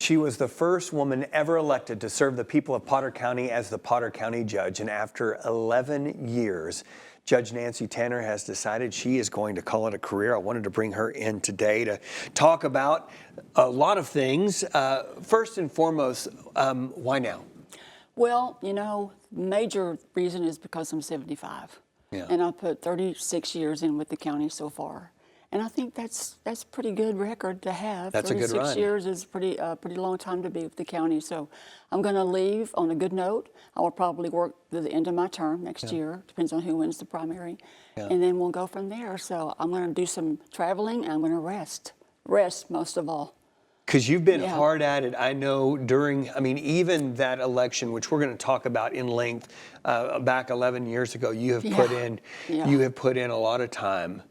She was the first woman ever elected to serve the people of Potter County as the Potter County judge. And after 11 years, Judge Nancy Tanner has decided she is going to call it a career. I wanted to bring her in today to talk about a lot of things. First and foremost, why now? Well, you know, major reason is because I'm 75. Yeah. And I put 36 years in with the county so far. And I think that's pretty good record to have. That's a good run. 36 years is pretty long time to be with the county. So I'm going to leave on a good note. I will probably work to the end of my term next year. Depends on who wins the primary. Yeah. And then we'll go from there. So I'm going to do some traveling and I'm going to rest most of all. Because you've been hard at it. I know even that election, which we're going to talk about in length, back 11 years ago, you have put in a lot of time.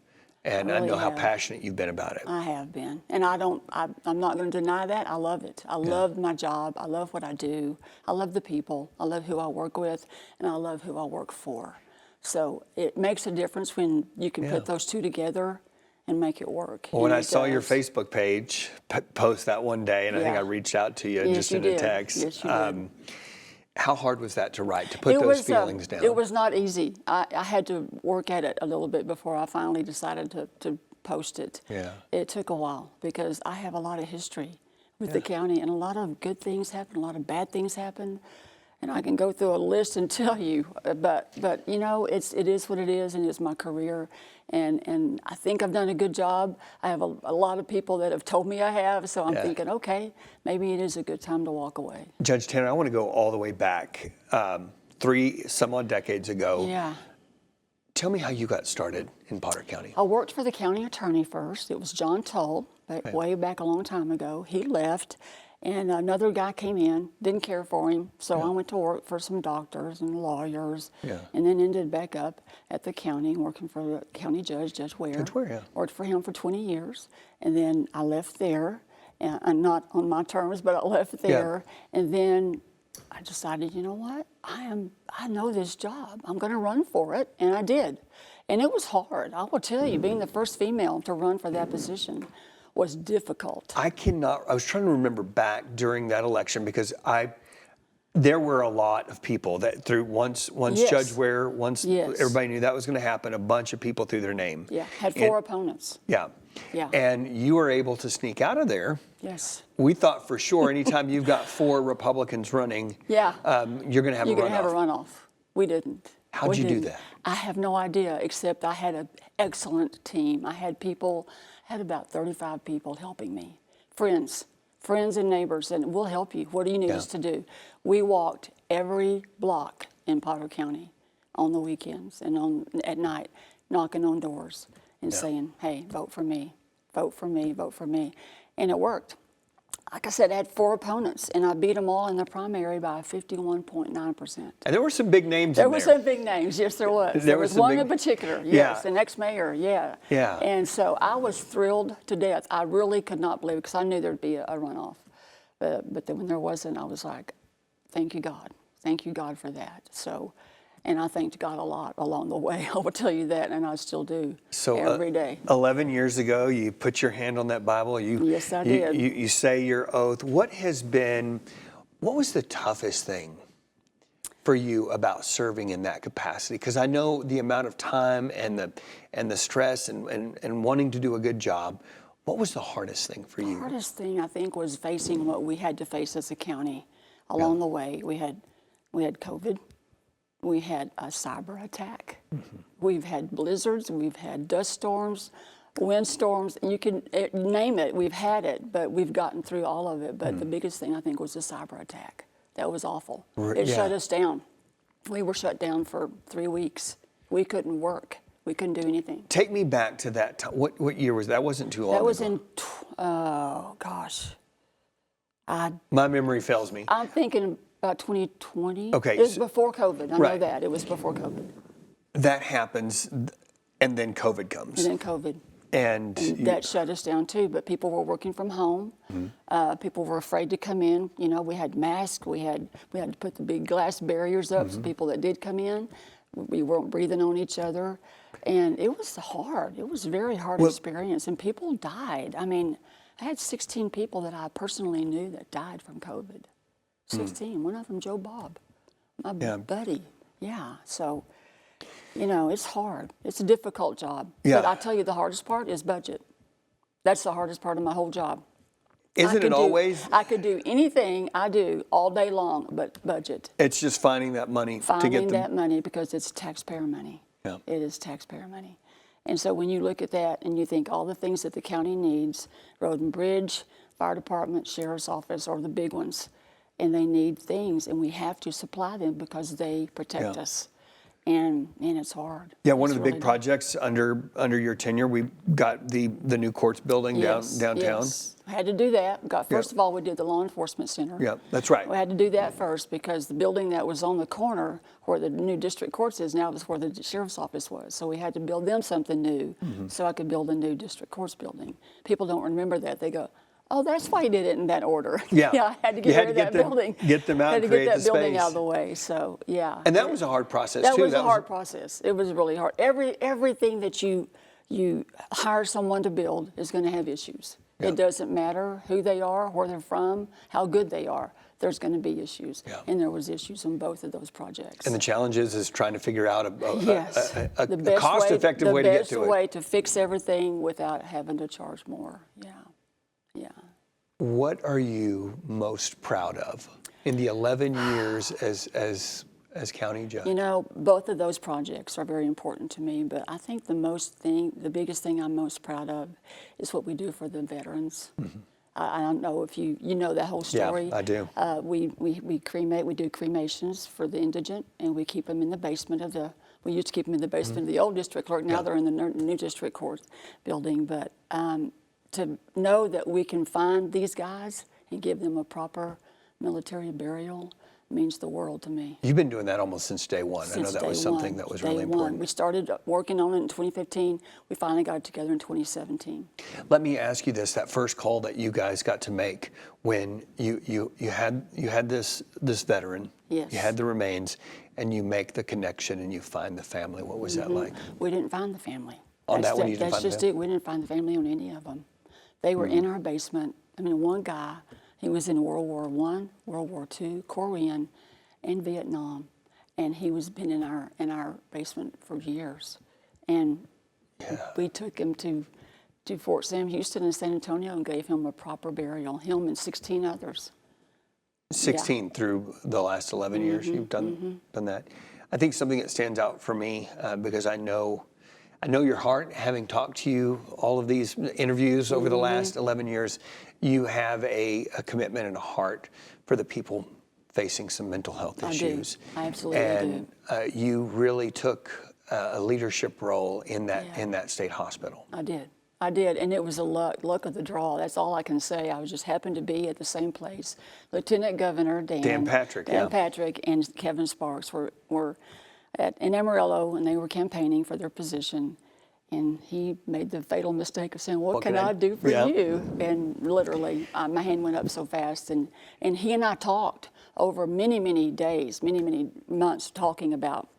And I know how passionate you've been about it. I have been. And I'm not going to deny that. I love it. I love my job. I love what I do. I love the people. I love who I work with. And I love who I work for. So it makes a difference when you can put those two together and make it work. Well, when I saw your Facebook page post that one day, and I think I reached out to you just in a text. Yes, you did. How hard was that to write, to put those feelings down? It was not easy. I had to work at it a little bit before I finally decided to post it. Yeah. It took a while because I have a lot of history with the county, and a lot of good things happen, a lot of bad things happen, and I can go through a list and tell you. But you know, it is what it is, and it's my career. And I think I've done a good job. I have a lot of people that have told me I have, so I'm thinking, okay, maybe it is a good time to walk away. Judge Tanner, I want to go all the way back 3 some odd decades ago. Yeah. Tell me how you got started in Potter County. I worked for the county attorney first. It was John Tull, way back a long time ago. He left. And another guy came in, didn't care for him, so I went to work for some doctors and lawyers, and then ended back up at the county working for the county judge, Judge Ware. Judge Ware, Worked for him for 20 years, and then I left there, and not on my terms, but I left there, and then I decided, you know what, I know this job, I'm going to run for it, and I did. And it was hard, I will tell you, being the first female to run for that position was difficult. I was trying to remember back during that election because there were a lot of people that once Judge Ware, everybody knew that was going to happen, a bunch of people threw their name. Yeah, had 4 opponents. Yeah. Yeah. And you were able to sneak out of there. Yes. We thought for sure anytime you've got 4 Republicans running, you're going to have a runoff. You're going to have a runoff. We didn't. How'd you do that? I have no idea, except I had an excellent team. I had about 35 people helping me, friends and neighbors, and we'll help you. What do you need us to do? We walked every block in Potter County on the weekends and at night, knocking on doors and saying, hey, vote for me, vote for me, vote for me. And it worked. Like I said, I had 4 opponents, and I beat them all in the primary by 51.9%. And there were some big names There were some big names, yes there was. There was one in particular, yes, an ex-mayor, Yeah. And so I was thrilled to death. I really could not believe it, because I knew there'd be a runoff. But then when there wasn't, I was like, thank you, God. Thank you, God, for that. So, and I thanked God a lot along the way. I will tell you that, and I still do every day. 11 years ago, you put your hand on that Bible. Yes, I did. You say your oath. What was the toughest thing for you about serving in that capacity? Because I know the amount of time and the stress and wanting to do a good job. What was the hardest thing for you? The hardest thing, I think, was facing what we had to face as a county along the way. We had COVID. We had a cyber attack. We've had blizzards. We've had dust storms, windstorms. You can name it. We've had it, but we've gotten through all of it. But the biggest thing, I think, was the cyber attack. That was awful. It shut us down. We were shut down for 3 weeks. We couldn't work. We couldn't do anything. Take me back to that time. What year was that? That wasn't too long ago. That was in, oh gosh. My memory fails me. I'm thinking about 2020. Okay. It was before COVID. I know that. It was before COVID. That happens, and then COVID comes. And then COVID. And that shut us down too, but people were working from home. People were afraid to come in. You know, we had masks. We had to put the big glass barriers up so people that did come in, we weren't breathing on each other. And it was hard. It was a very hard experience, and people died. I mean, I had 16 people that I personally knew that died from COVID. 16. One of them, Joe Bob, my buddy. Yeah. So, you know, it's hard. It's a difficult job. Yeah. But I tell you, the hardest part is budget. That's the hardest part of my whole job. Isn't it always? I could do anything I do all day long, but budget. It's just finding that money to get Finding them. that money, because it's taxpayer money. Yeah. It is taxpayer money. And so when you look at that and you think all the things that the county needs, road and bridge, fire department, sheriff's office are the big ones, and they need things, and we have to supply them because they protect us. And it's hard. Yeah, one of It's the big really projects under your tenure, we got the new courts building downtown. Yes. I had to do that. First of all, we did the law enforcement center. Yeah, that's right. We had to do that first because the building that was on the corner where the new district courts is now is where the sheriff's office was. So we had to build them something new so I could build a new district courts building. People don't remember that. They go, oh, that's why you did it in that order. Yeah. I had to get rid of that building. Get them out had to and create get that the building space. out of the way. So, yeah. And that was a hard process, that too. Was a hard process. It was really hard. Everything that you hire someone to build is going to have issues. Yeah. It doesn't matter who they are, where they're from, how good they are. There's going to be issues. Yeah. And there was issues on both of those projects. And the challenge is trying to figure out a The best cost-effective way to get to The it. best way to fix everything without having to charge more. Yeah. Yeah. What are you most proud of in the 11 years as county judge? You know, both of those projects are very important to me, but I think the biggest thing I'm most proud of is what we do for the veterans. I don't know if you know that whole story. Yeah, I do. We do cremations for the indigent, and we keep them in the basement of we used to keep them in the basement of the old district court. Now they're in the new district court building. But to know that we can find these guys and give them a proper military burial means the world to me. You've been doing that almost since day one. I know that was something that was really important. We started working on it in 2015. We finally got it together in 2017. Let me ask you this: that first call that you guys got to make when you had this veteran, Yes. you had the remains, and you make the connection and you find the family. What was that like? We didn't find the family. On that one, you didn't That's find the just family? it. We didn't find the family on any of them. They were in our basement. I mean, one guy, he was in World War I, World War II, Korean, and Vietnam, and he was been in our basement for years. And we took him to Fort Sam Houston and San Antonio and gave him a proper burial. Him and 16 others. 16 through the last 11 years you've done that. I think something that stands out for me because I know your heart, having talked to you all of these interviews over the last 11 years, you have a commitment and a heart for the people facing some mental health issues. I absolutely do. And you really took a leadership role in that state hospital. I did, and it was a luck of the draw. That's all I can say. I just happened to be at the same place. Lieutenant Governor Dan Patrick, Patrick and Kevin Sparks were in Amarillo, and they were campaigning for their position. And he made the fatal mistake of saying, what can I do for you? And literally, my hand went up so fast. And he and I talked over many, many days, many months, talking about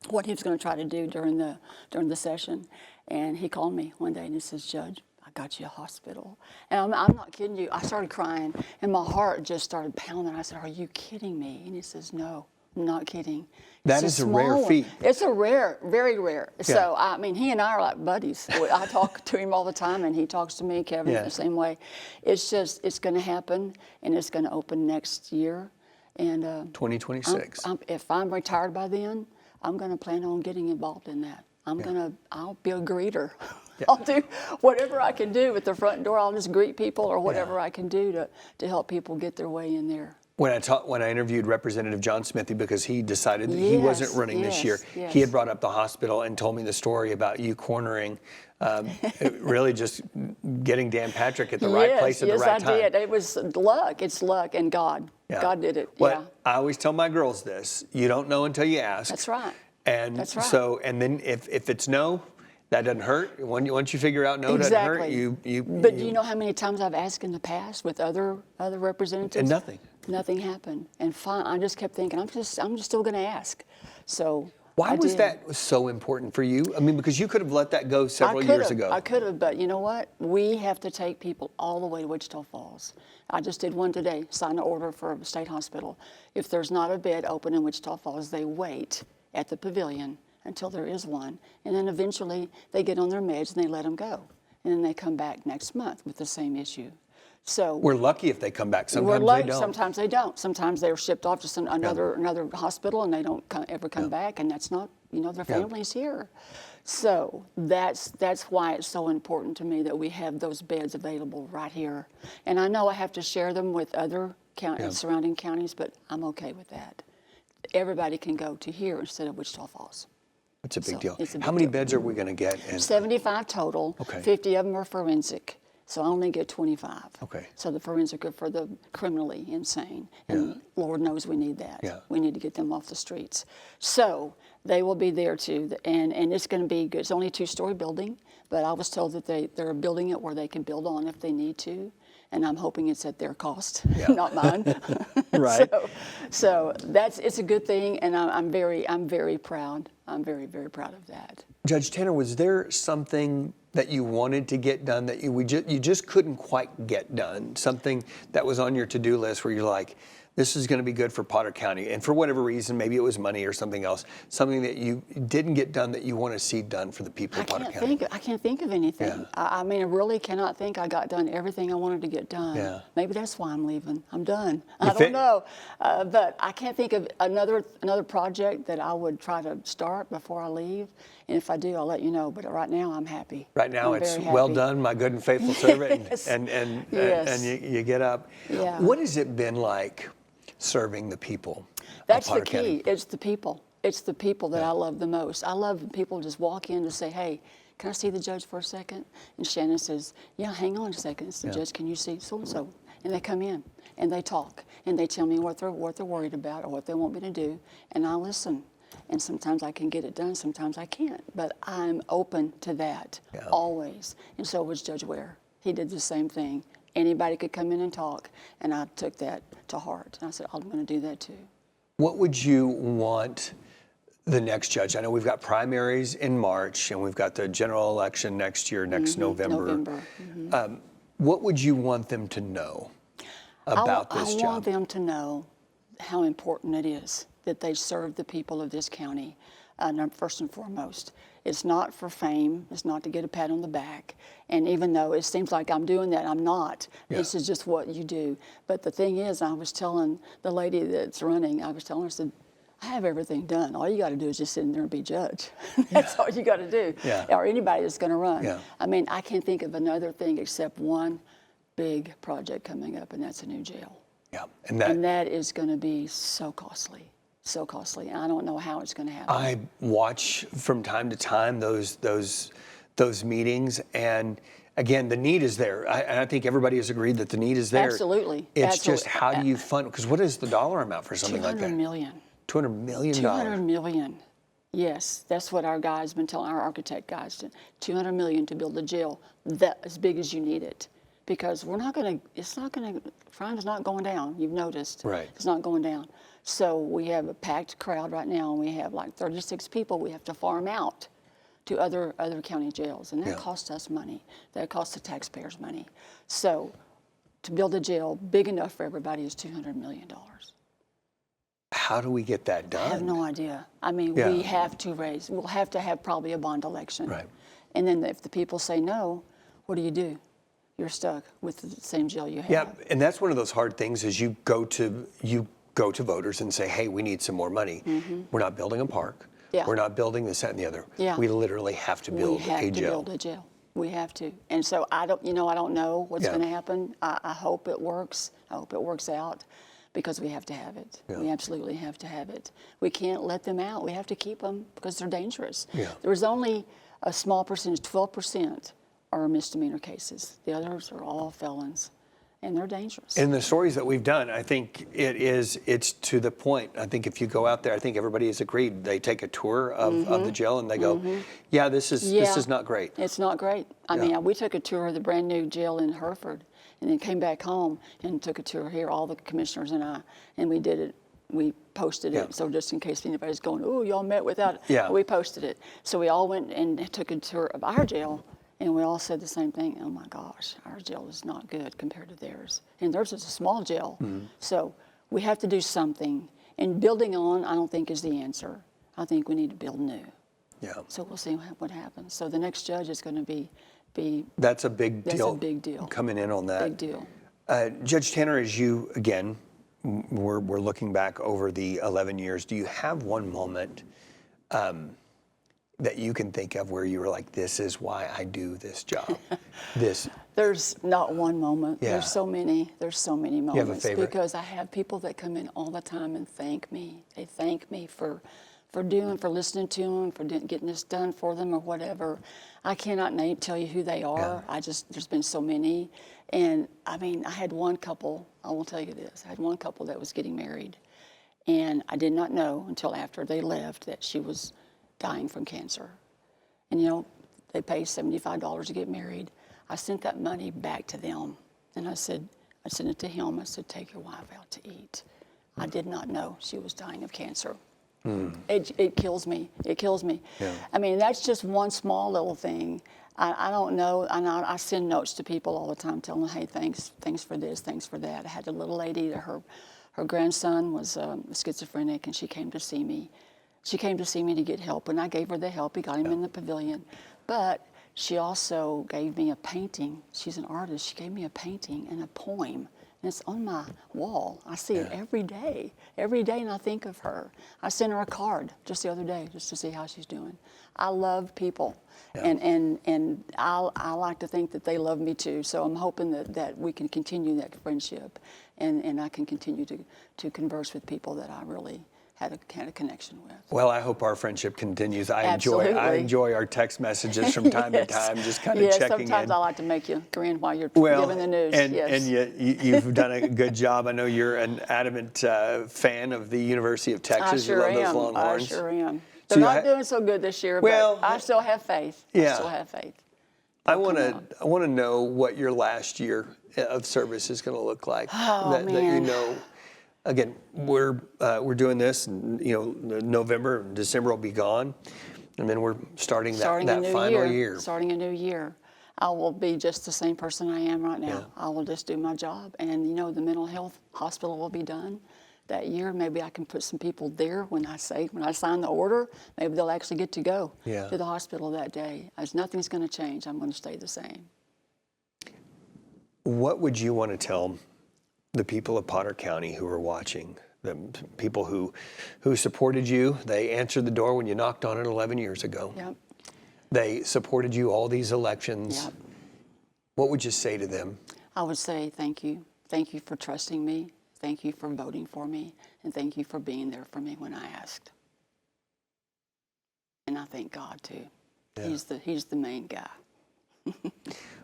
what he was going to try to do during the session. And he called me one day and he says, Judge, I got you a hospital. And I'm not kidding you. I started crying and my heart just started pounding. I said, are you kidding me? And he says, no, I'm not kidding. That is a rare feat. It's a very rare. Yeah. So, I mean, he and I are like buddies. I talk to him all the time and he talks to me, Kevin, the same way. It's going to happen and it's going to open next year. And 2026. If I'm retired by then, I'm going to plan on getting involved in that. I'll be a greeter. Yeah. I'll do whatever I can do at the front door. I'll just greet people or whatever I can do to help people get their way in there. When I interviewed Representative John Smithy, because he decided that he wasn't running this year, he had brought up the hospital and told me the story about you cornering, really just getting Dan Patrick at the right place at the right time. Yes, I did. It was luck. It's luck and God. Yeah. God did it. Well, I always tell my girls this: you don't know until you ask. That's right. And That's right. So, and then if it's no, that doesn't hurt. Once you figure out no doesn't hurt, But do you know how many times I've asked in the past with other representatives? And nothing. Nothing happened. And I just kept thinking, I'm just still going to ask. So Why was did. that so important for you? I mean, because you could have let that go several years ago. I could have, but you know what? We have to take people all the way to Wichita Falls. I just did one today, sign an order for a state hospital. If there's not a bed open in Wichita Falls, they wait at the pavilion until there is one. And then eventually they get on their meds and they let them go. And then they come back next month with the same issue. So We're lucky if they come back. Sometimes we're lucky. they don't. Sometimes they don't. Sometimes they're shipped off to another hospital and they don't ever come back, and that's not, their family's here. So that's why it's so important to me that we have those beds available right here. And I know I have to share them with other surrounding counties, but I'm okay with that. Everybody can go to here instead of Wichita Falls. It's a big deal. It's a big How many deal. beds are we going to get? 75 total. Okay. 50 of them are forensic. So I only get 25. Okay. So the forensic are for the criminally insane. And Lord knows we need that. Yeah. We need to get them off the streets. So they will be there too. And it's going to be good. It's only a 2-story building, but I was told that they're building it where they can build on if they need to. And I'm hoping it's at their cost, not mine. Right. So it's a good thing, and I'm very proud. I'm very, very proud of that. Judge Tanner, was there something that you wanted to get done that you just couldn't quite get done? Something that was on your to-do list where you're like, this is going to be good for Potter County, and for whatever reason, maybe it was money or something else, something that you didn't get done that you want to see done for the people of Potter County? I can't think of anything. Yeah. I mean, I really cannot think I got done everything I wanted to get done. Yeah. Maybe that's why I'm leaving. I'm done. I don't know. But I can't think of another project that I would try to start before I leave. And if I do, I'll let you know. But right now, I'm happy. Right now, I'm it's very well happy. done, my good and faithful servant, Yes. and Yes. you get up. Yeah. What has it been like serving the people That's of Potter the County? key. It's the people. It's the people that I love the most. I love when people just walk in to say, hey, can I see the judge for a second? And Shannon says, yeah, hang on a second. It's the judge, can you see so-and-so? And they come in and they talk and they tell me what they're worried about or what they want me to do, and I listen. And sometimes I can get it done, sometimes I can't. But I'm open to that, always. And so was Judge Ware. He did the same thing. Anybody could come in and talk, and I took that to heart. And I said, I'm going to do that too. What would you want the next judge? I know we've got primaries in March, and we've got the general election next year, next November. What would you want them to know about this job? I want them to know how important it is that they serve the people of this county, first and foremost. It's not for fame. It's not to get a pat on the back. And even though it seems like I'm doing that, I'm not. This is just what you do. But the thing is, I was telling the lady that's running, I said, I have everything done. All you got to do is just sit in there and be judge. That's all you got to do. Or anybody that's going to run. I mean, I can't think of another thing except one big project coming up, and that's a new jail. And that is going to be so costly. So costly. I don't know how it's going to happen. I watch from time to time those meetings, and again, the need is there. And I think everybody has agreed that the need is there. Absolutely. It's just how do you fund? Because what is the dollar amount for something like that? $200 million. $200 million. $200 million. Yes, that's what our guy's been telling our architect guys. $200 million to build a jail that as big as you need it, because crime's not going down. You've noticed. Right. It's not going down. So we have a packed crowd right now, and we have like 36 people we have to farm out to other county jails, and that costs us money. That costs the taxpayers money. So to build a jail big enough for everybody is $200 million. How do we get that done? I have no idea. I mean, we have to we'll have to have probably a bond election. Right. And then if the people say no, what do? You're stuck with the same jail you have. Yeah, and that's one of those hard things is you go to voters and say, hey, we need some more money. We're not building a park. We're not building this, that, and the other. We literally have to build a jail. We have to build a jail. We have to. And so I don't know what's going to happen. I hope it works. I hope it works out, because we have to have it. We absolutely have to have it. We can't let them out. We have to keep them because they're dangerous. There's only a small percentage, 12%, are misdemeanor cases. The others are all felons, and they're dangerous. In the stories that we've done, I think it's to the point. I think if you go out there, I think everybody has agreed. They take a tour of the jail and they go, this is not great. It's not great. I mean, we took a tour of the brand new jail in Hereford, and then came back home and took a tour here, all the commissioners and I, and we did it we posted Yeah. it. So just in case anybody's going, oh, y'all met without, Yeah. we posted it. So we all went and took a tour of our jail, and we all said the same thing. Oh my gosh, our jail is not good compared to theirs. And theirs is a small jail. So we have to do something. And building on, I don't think is the answer. I think we need to build new. Yeah. So we'll see what happens. So the next judge is going to be That's a big deal. That's a big deal. Coming in on that. Big deal. Judge Tanner, as you, again, we're looking back over the 11 years, do you have one moment that you can think of where you were like, this is why I do this job? There's not one moment. Yeah. There's so many moments. You have a favorite? Because I have people that come in all the time and thank me. They thank me for listening to them, for getting this done for them or whatever. I cannot tell you who they are. Yeah. There's been so many. And I mean, I had one couple, I will tell you this, I had one couple that was getting married. And I did not know until after they left that she was dying from cancer. And you know, they paid $75 to get married. I sent that money back to them. And I sent it to him. I said, take your wife out to eat. I did not know she was dying of cancer. It kills me. It kills me. Yeah. I mean, that's just one small little thing. I don't know. I send notes to people all the time telling them, hey, thanks for this, thanks for that. I had a little lady, her grandson was schizophrenic, and she came to see me. She came to see me to get help, and I gave her the help. We got him in the pavilion. But she also gave me a painting. She's an artist. She gave me a painting and a poem. And it's on my wall. I see it every day, and I think of her. I sent her a card just the other day just to see how she's doing. I love people, and I like to think that they love me too. So I'm hoping that we can continue that friendship, and I can continue to converse with people that I really had a connection with. Well, I hope our friendship continues. I Absolutely. enjoy our text messages from time to time, just kind of Yes, checking sometimes in. I like to make you grin while you're giving the news. And Yes. you've done a good job. I know you're an adamant fan of the University of Texas. I sure you love am. those Longhorns. I sure am. So They're not doing so good this year, Well, but I still have faith. yeah. I still have faith. I want to know what your last year of service is going to look like. Oh, that you man. know. Again, we're doing this, and November, December will be gone, and then we're starting that final year. Starting a new year. I will be just the same person I am right now. Yeah. I will just do my job, and the mental health hospital will be done that year. Maybe I can put some people there when I sign the order. Maybe they'll actually get to go to the hospital that day. As nothing's going to change, I'm going to stay the same. What would you want to tell the people of Potter County who are watching, the people who supported you? They answered the door when you knocked on it 11 years ago. Yep. They supported you all these elections. Yep. What would you say to them? I would say thank you. Thank you for trusting me. Thank you for voting for me. And thank you for being there for me when I asked. And I thank God too. Yeah. He's the main guy.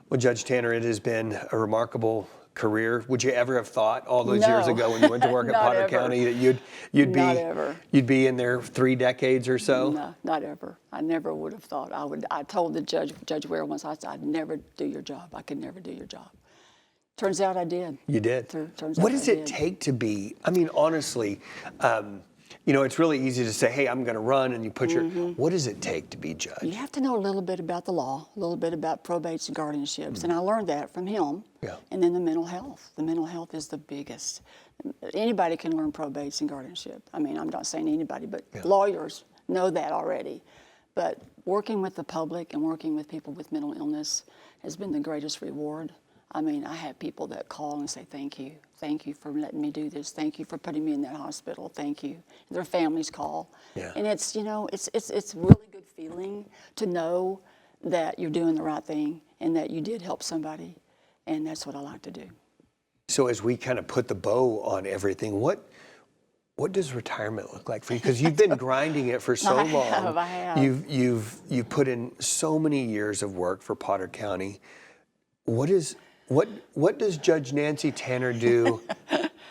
Well, Judge Tanner, it has been a remarkable career. Would you ever have thought all those years ago when you went to work at Not Potter ever. County that Not ever. you'd be in there 3 decades or so? No, not ever. I never would have thought I would. I told the Judge Ware once, I said, I'd never do your job. I could never do your job. Turns out I did. You did. Turns What out does I it did. take to be? I mean, honestly, it's really easy to say, "Hey, I'm going to run," and you put your. What does it take to be judge? You have to know a little bit about the law, a little bit about probates and guardianships, and I learned that from him. Yeah. And then the mental health. The mental health is the biggest. Anybody can learn probates and guardianship. I mean, I'm not saying anybody, but lawyers know that already. But working with the public and working with people with mental illness has been the greatest reward. I mean, I have people that call and say, thank you for letting me do this, thank you for putting me in that hospital, thank you. Their families call. Yeah. And it's, it's a really good feeling to know that you're doing the right thing and that you did help somebody, and that's what I like to do. So as we kind of put the bow on everything, what does retirement look like for you? Because you've been grinding it for so long. I have. You've put in so many years of work for Potter County. What does Judge Nancy Tanner do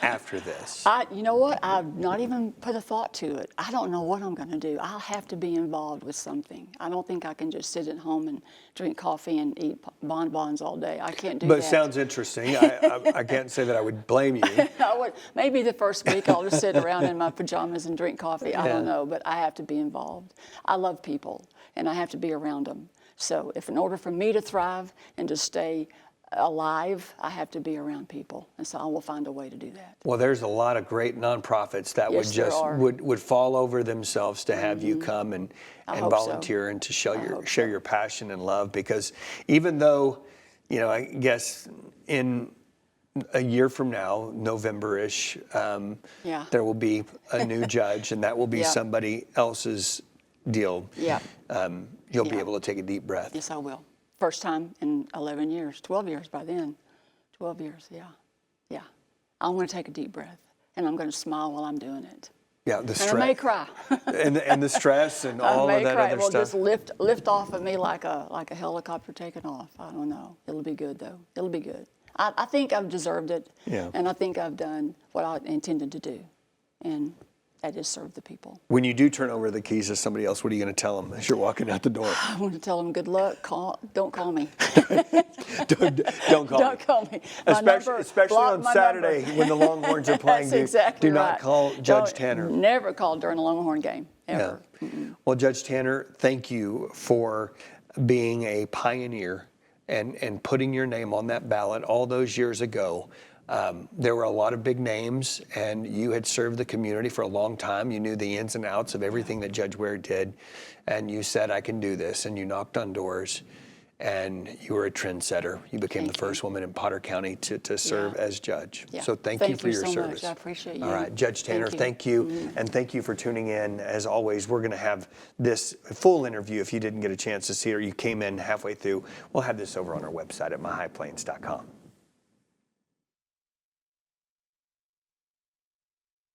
after this? You know what? I've not even put a thought to it. I don't know what I'm going to do. I'll have to be involved with something. I don't think I can just sit at home and drink coffee and eat bonbons all day. I can't do But that. it sounds interesting. I can't say that I would blame you. Maybe the first week I'll just sit around in my pajamas and drink coffee. I don't know, but I have to be involved. I love people, and I have to be around them. So if in order for me to thrive and to stay alive, I have to be around people, and so I will find a way to do that. Well, there's a lot of great nonprofits that Yes, would just there are. would fall over themselves to have you come and hope volunteer so. and to share so. your passion and love. Because even though, I guess in a year from now, November-ish, there will be a new judge, and that will be somebody else's deal. Yeah. You'll be able to take a deep breath. Yes, I will. First time in 11 years, 12 years by then. 12 years, yeah. I'm going to take a deep breath, and I'm going to smile while I'm doing it. Yeah, the stress. And I may cry. and the stress and all of that other It will stuff. just lift off of me like a helicopter taking off. I don't know. It'll be good, though. It'll be good. I think I've deserved it, and I think I've done what I intended to do, and that is serve the people. When you do turn over the keys to somebody else, what are you going to tell them as you're walking out the door? I want to tell them good luck. Don't call me. don't call Don't me. call me. Especially on Saturday when the Longhorns are playing. That's exactly do not right. call Judge Don't Tanner. Never call during a Longhorn game, ever. Yeah. Well, Judge Tanner, thank you for being a pioneer and putting your name on that ballot all those years ago. There were a lot of big names, and you had served the community for a long time. You knew the ins and outs of everything that Judge Ware did, and you said, I can do this, and you knocked on doors, and you were a trendsetter. You became the first woman in Potter County to serve as judge. Yeah. So thank you for your so service. Much. I appreciate you. All right, Judge Tanner, thank you. And thank you for tuning in. As always, we're going to have this full interview. If you didn't get a chance to see it or you came in halfway through, we'll have this over on our website at myhighplains.com.